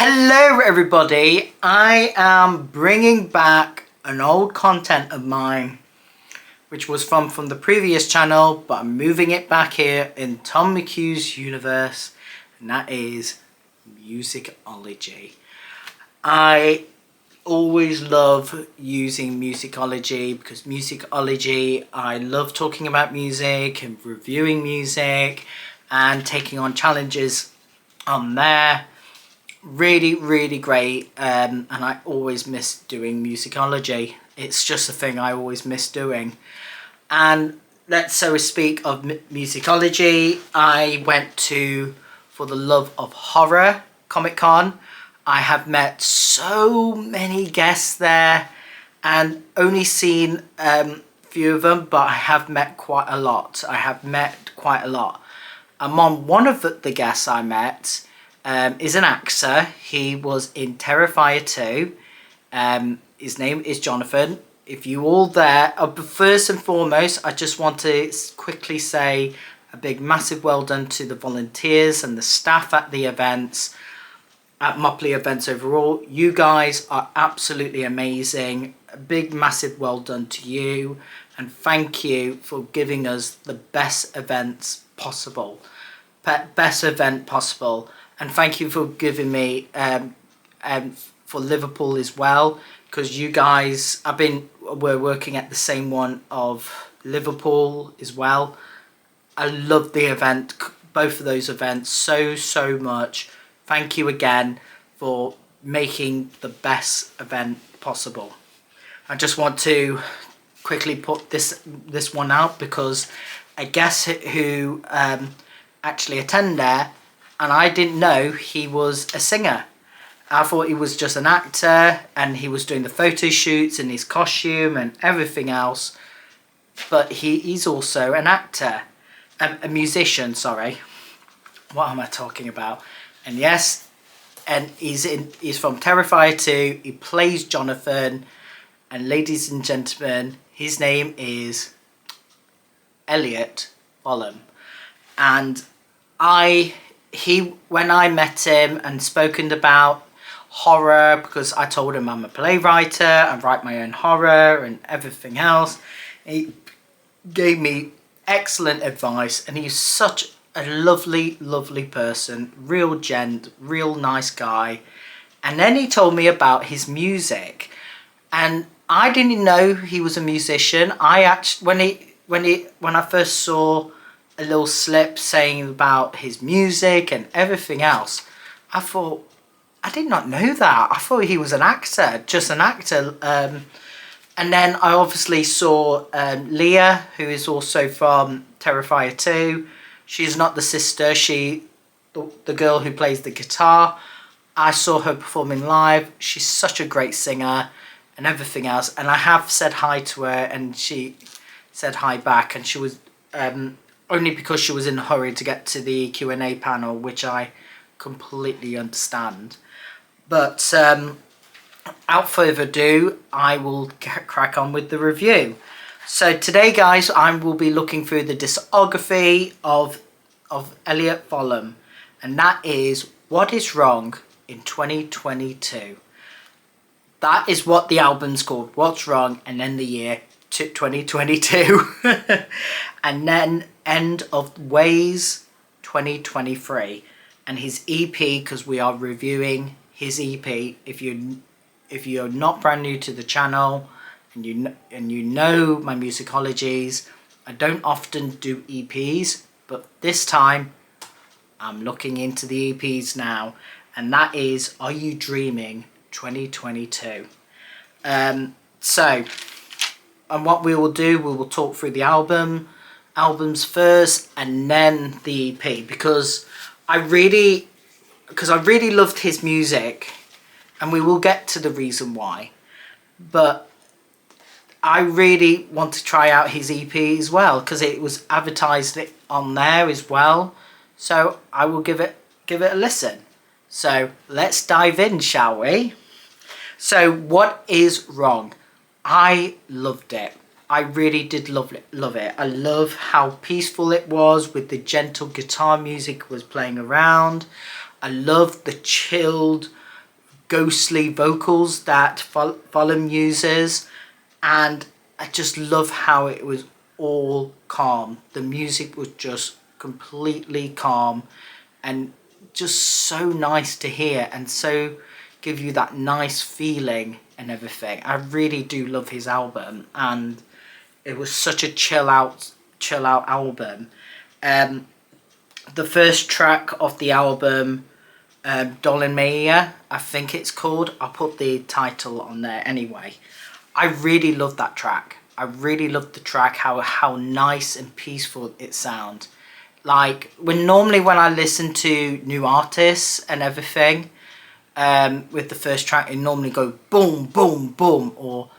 Hello everybody, I am bringing back an old content of mine which was from the previous channel, but I'm moving it back here in Tom McHugh's universe, and that is Musicology. I always love using Musicology because Musicology, I love talking about music and reviewing music and taking on challenges on there. Really great, and I always miss doing Musicology. It's just a thing I always miss doing. And let's so speak of Musicology, I went to For the Love of Horror Comic Con. I have met so many guests there and only seen a few of them, but I have met quite a lot. Among one of the guests I met is an actor. He was in Terrifier 2. His name is Johnathan. If you all there, first and foremost, I just want to quickly say a big massive well done to the volunteers and the staff at the events, at Mopley events overall. You guys are absolutely amazing. A big massive well done to you, and thank you for giving us the best events possible. Best event possible. And thank you for giving me for Liverpool as well, because you guys, we're working at the same one of Liverpool as well. I love the event, both of those events so much. Thank you again for making the best event possible. I just want to quickly put this one out because a guest who actually attended there, and I didn't know he was a singer. I thought he was just an actor and he was doing the photo shoots in his costume and everything else. But he's also an actor, a musician, sorry. What am I talking about? And yes, and he's from Terrifier 2. He plays Johnathan. And ladies and gentlemen, his name is Elliot Fullam. And when I met him and spoken about horror, because I told him I'm a playwright, I write my own horror and everything else, he gave me excellent advice, and he's such a lovely person, real gent, real nice guy. And then he told me about his music, and I didn't know he was a musician. I actually, when I first saw a little slip saying about his music and everything else, I thought, I did not know that. I thought he was an actor, just an actor. And then I obviously saw Leah, who is also from Terrifier 2. She's not the sister, the girl who plays the guitar. I saw her performing live. She's such a great singer and everything else. And I have said hi to her, and she said hi back, and she was only because she was in a hurry to get to the Q&A panel, which I completely understand. But without further ado, I will crack on with the review. So today, guys, I will be looking through the discography of Elliot Fullam, and that is What Is Wrong in 2022. That is what the album's called, What's Wrong, and then the year 2022. And then End of Ways 2023, and his EP, because we are reviewing his EP. If you're not brand new to the channel and you know my Musicologies, I don't often do EPs, but this time I'm looking into the EPs now, and that is Are You Dreaming 2022. And what we will do, we will talk through the albums first, and then the EP, because I really loved his music, and we will get to the reason why. But I really want to try out his EP as well, because it was advertised on there as well. So I will give it a listen. So let's dive in, shall we? So What Is Wrong? I loved it. I really did love it. I love how peaceful it was with the gentle guitar music was playing around. I love the chilled ghostly vocals that Fullam uses, and I just love how it was all calm. The music was just completely calm and just so nice to hear, and so give you that nice feeling and everything. I really do love his album, and it was such a chill out album. The first track of the album, Dolin Maya, I think it's called. I'll put the title on there anyway. I really love that track. I really love the track, how nice and peaceful it sounds. Like, when I listen to new artists and everything, with the first track, it normally go boom, boom, boom, or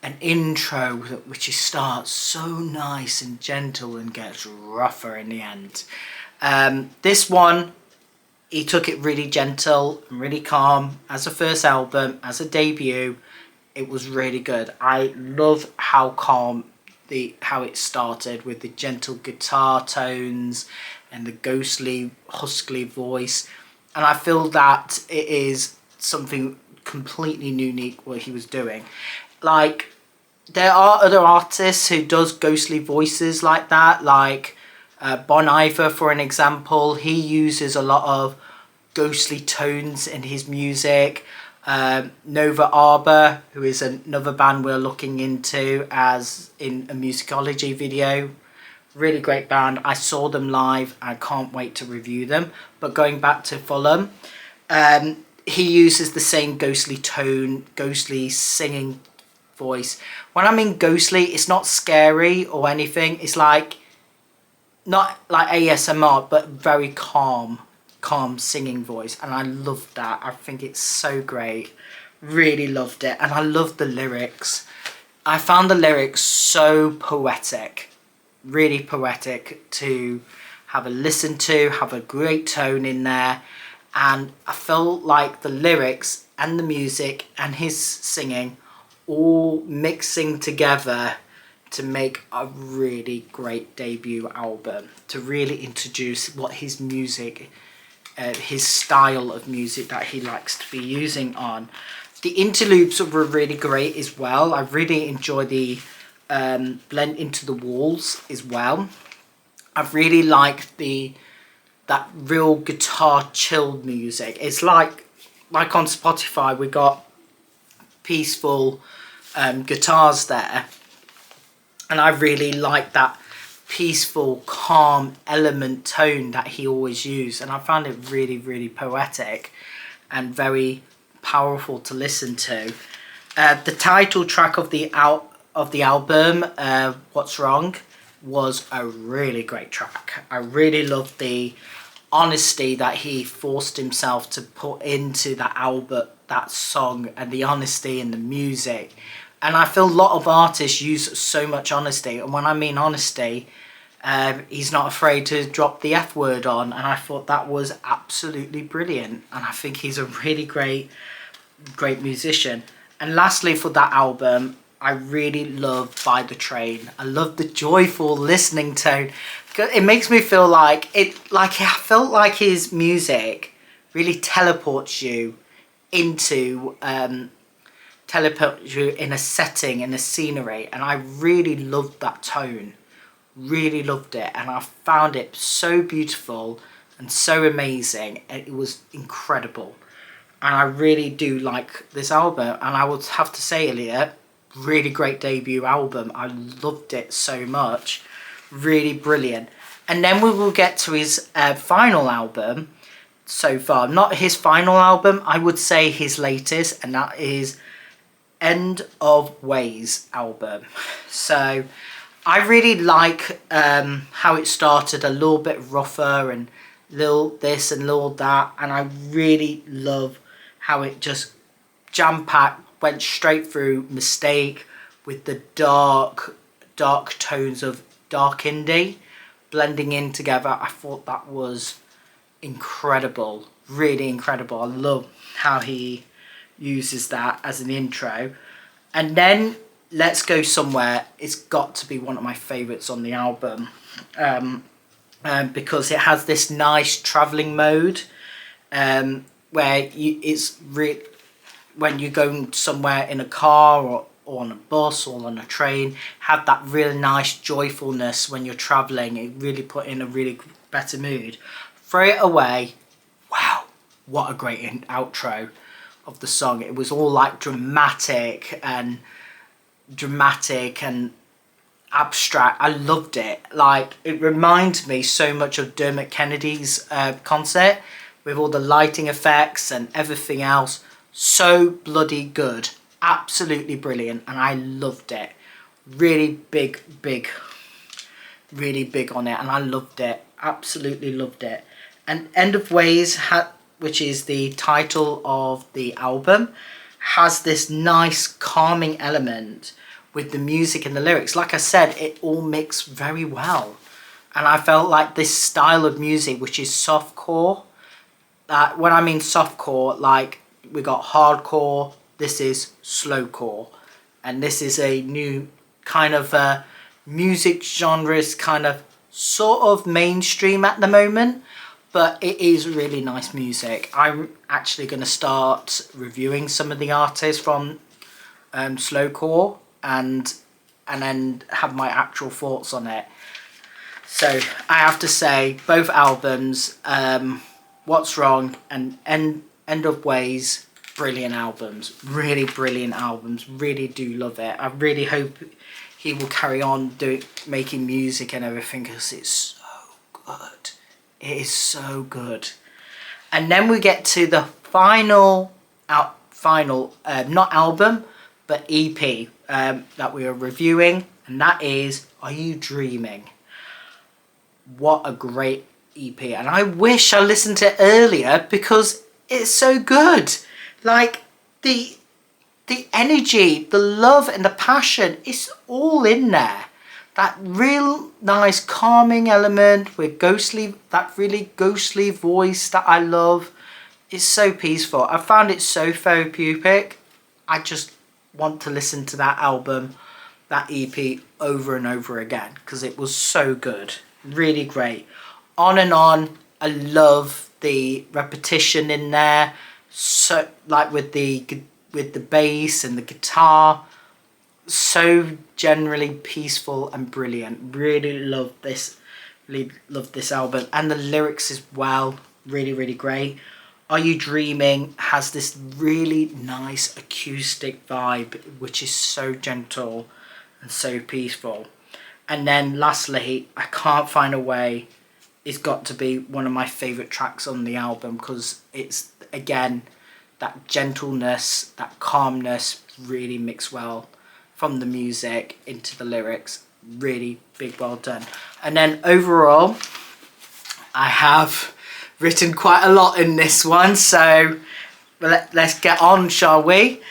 an intro which starts so nice and gentle and gets rougher in the end. This one, he took it really gentle and really calm as a first album, as a debut. It was really good. I love how calm how it started with the gentle guitar tones and the ghostly, huskly voice. And I feel that it is something completely unique what he was doing. Like, there are other artists who does ghostly voices like that, like Bon Iver, for an example. He uses a lot of ghostly tones in his music. Nova Arbor, who is another band we're looking into as in a Musicology video. Really great band. I saw them live. I can't wait to review them. But going back to Fullam, he uses the same ghostly tone, ghostly singing voice. When I mean ghostly, it's not scary or anything. It's like, not like ASMR, but very calm singing voice, and I love that. I think it's so great. Really loved it, and I love the lyrics. I found the lyrics so poetic, really poetic to have a listen to, have a great tone in there, and I felt like the lyrics and the music and his singing all mixing together to make a really great debut album, to really introduce what his music, his style of music that he likes to be using on. The interludes were really great as well. I really enjoy the Blend Into the Walls as well. I really like that real guitar chilled music. It's like on Spotify we got peaceful guitars there, and I really like that peaceful, calm element tone that he always used, and I found it really, really poetic and very powerful to listen to. The title track of the album, What's Wrong, was a really great track. I really loved the honesty that he forced himself to put into that album, that song, and the honesty in the music. And I feel a lot of artists use so much honesty, and when I mean honesty, he's not afraid to drop the F word on, and I thought that was absolutely brilliant, and I think he's a really great musician. And lastly, for that album, I really love By the Train. I love the joyful listening tone. It makes me feel like I felt like his music really teleports you into in a setting, in a scenery, and I really loved that tone. Really loved it, and I found it so beautiful and so amazing, and it was incredible. And I really do like this album, and I would have to say, Elliot, really great debut album. I loved it so much. Really brilliant. And then we will get to his final album so far. Not his final album, I would say his latest, and that is End of Ways album. So I really like how it started, a little bit rougher and little this and little that, and I really love how it just jam-packed, went straight through Mistake with the dark tones of dark indie blending in together. I thought that was incredible, really incredible. I love how he uses that as an intro. And then Let's Go Somewhere, it's got to be one of my favourites on the album, because it has this nice travelling mode. where when you're going somewhere in a car or on a bus or on a train, have that really nice joyfulness when you're traveling. It really put in a really better mood. Throw It Away, wow, what a great outro of the song. It was all like dramatic and abstract. I loved it. Like, it reminds me so much of Dermot Kennedy's concert, with all the lighting effects and everything else. So bloody good. Absolutely brilliant, and I loved it. Really really big on it, and I loved it. Absolutely loved it. And End of Ways, which is the title of the album, has this nice calming element with the music and the lyrics. Like I said, it all mixed very well. And I felt like this style of music, which is softcore, when I mean softcore, like, we got hardcore, this is slowcore. And this is a new kind of music genres, kind of sort of mainstream at the moment, but it is really nice music. I'm actually going to start reviewing some of the artists from slowcore and then have my actual thoughts on it. So I have to say, both albums, What's Wrong and End of Ways, brilliant albums. Really brilliant albums. Really do love it. I really hope he will carry on making music and everything, because it's so good. It is so good. And then we get to the final not album, but EP that we are reviewing, and that is Are You Dreaming? What a great EP. And I wish I listened to it earlier, because it's so good. Like, the energy, the love and the passion, it's all in there. That real nice calming element with that really ghostly voice that I love. It's so peaceful. I found it so therapeutic. I just want to listen to that album, that EP, over and over again, because it was so good. Really great. On and On. I love the repetition in there. So, like, with the bass and the guitar, so generally peaceful and brilliant. Really love this album, and the lyrics as well, really great. Are You Dreaming has this really nice acoustic vibe, which is so gentle and so peaceful. And then lastly, I Can't Find a Way, it's got to be one of my favourite tracks on the album, because it's, again, that gentleness, that calmness really mixed well from the music into the lyrics. Really big well done. And then overall, I have written quite a lot in this one, so let's get on, shall we?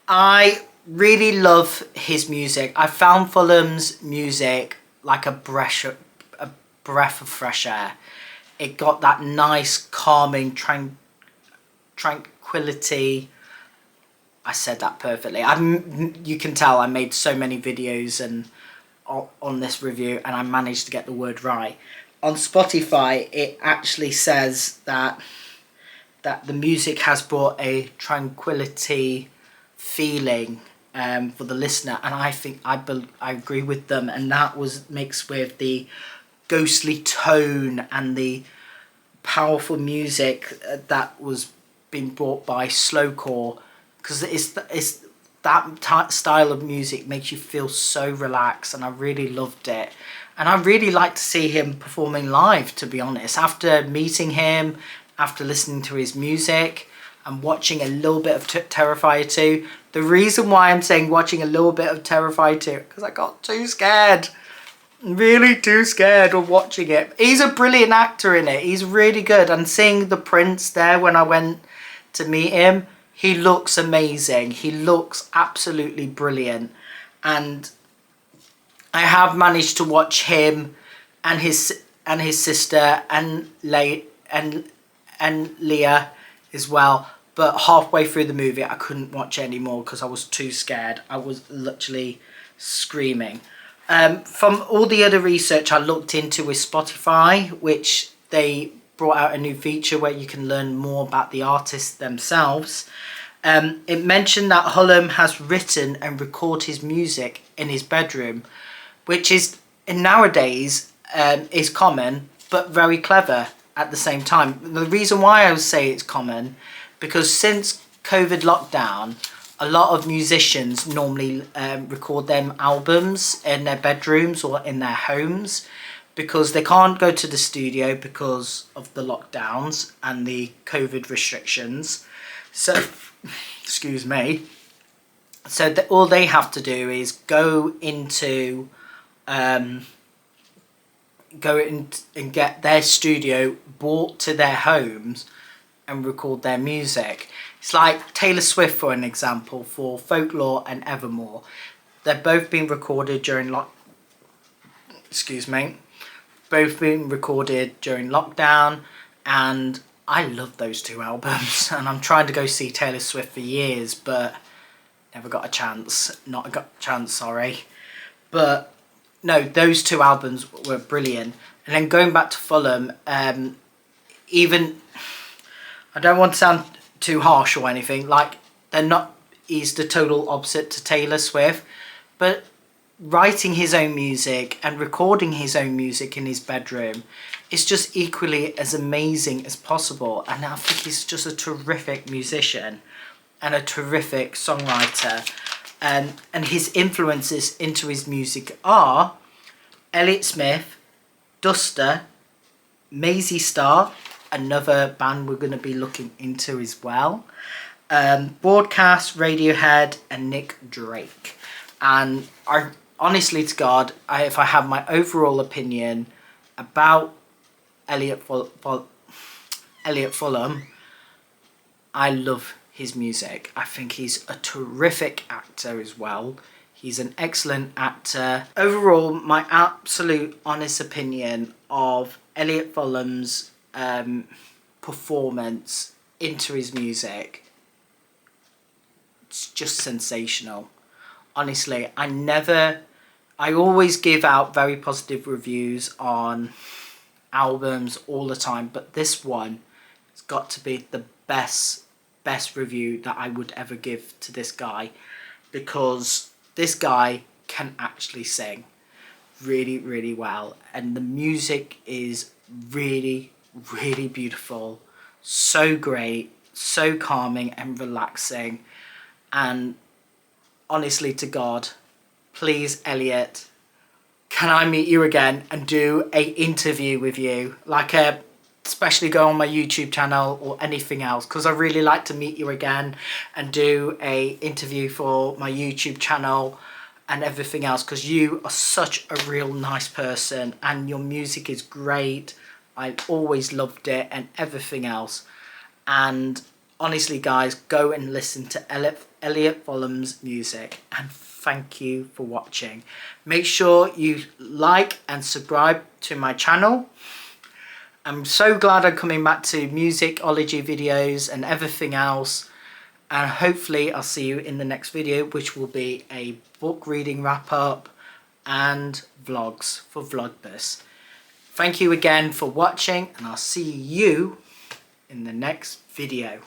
I really love his music. I found Fullam's music like a breath of fresh air. It got that nice calming tranquility. I said that perfectly. You can tell I made so many videos and on this review, and I managed to get the word right. On Spotify, it actually says that the music has brought a tranquility feeling for the listener, and I think I agree with them. And that was mixed with the ghostly tone and the powerful music that was being brought by slowcore, because it's that style of music makes you feel so relaxed, and I really loved it. And I really like to see him performing live, to be honest. After meeting him, after listening to his music and watching a little bit of Terrifier 2. The reason why I'm saying watching a little bit of Terrifier 2, because I got too scared. Really too scared of watching it. He's a brilliant actor in it. He's really good. And seeing the prince there when I went to meet him, he looks amazing. He looks absolutely brilliant. And I have managed to watch him and his sister and Leah as well. But halfway through the movie, I couldn't watch anymore because I was too scared. I was literally screaming. From all the other research I looked into with Spotify, which they brought out a new feature where you can learn more about the artists themselves. It mentioned that Fullam has written and recorded his music in his bedroom, which is nowadays is common but very clever at the same time. The reason why I would say it's common, because since COVID lockdown, a lot of musicians normally record them albums in their bedrooms or in their homes, because they can't go to the studio because of the lockdowns and the COVID restrictions. So, excuse me. So all they have to do is go into and get their studio brought to their homes and record their music. It's like Taylor Swift, for an example, for Folklore and Evermore. They've both been recorded during both been recorded during lockdown, and I love those two albums. And I'm trying to go see Taylor Swift for years, but never got a chance. Sorry. But no, those two albums were brilliant. And then going back to Fullam, even, I don't want to sound too harsh or anything, like he's the total opposite to Taylor Swift, but writing his own music and recording his own music in his bedroom is just equally as amazing as possible. And I think he's just a terrific musician and a terrific songwriter. And his influences into his music are Elliot Smith, Duster, Maisie Starr, another band we're going to be looking into as well, Broadcast, Radiohead, and Nick Drake. And honestly to God, if I have my overall opinion about Elliot Fullam, I love his music. I think he's a terrific actor as well. He's an excellent actor. Overall, my absolute honest opinion of Elliot Fullam's performance into his music, it's just sensational. Honestly, I always give out very positive reviews on albums all the time, but this one has got to be the best review that I would ever give to this guy, because this guy can actually sing really, really well, and the music is really, really beautiful, so great, so calming and relaxing. And honestly to God, please, Elliot, can I meet you again and do a interview with you, especially go on my YouTube channel or anything else, because I really like to meet you again and do a interview for my YouTube channel and everything else, because you are such a real nice person and your music is great. I always loved it and everything else. And honestly guys, go and listen to Elliot Fullam's music, and thank you for watching. Make sure you like and subscribe to my channel. I'm so glad I'm coming back to musicology videos and everything else, and hopefully I'll see you in the next video, which will be a book reading wrap up and vlogs for Vlogmas. Thank you again for watching, and I'll see you in the next video.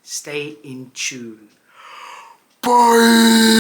Stay in tune. Bye!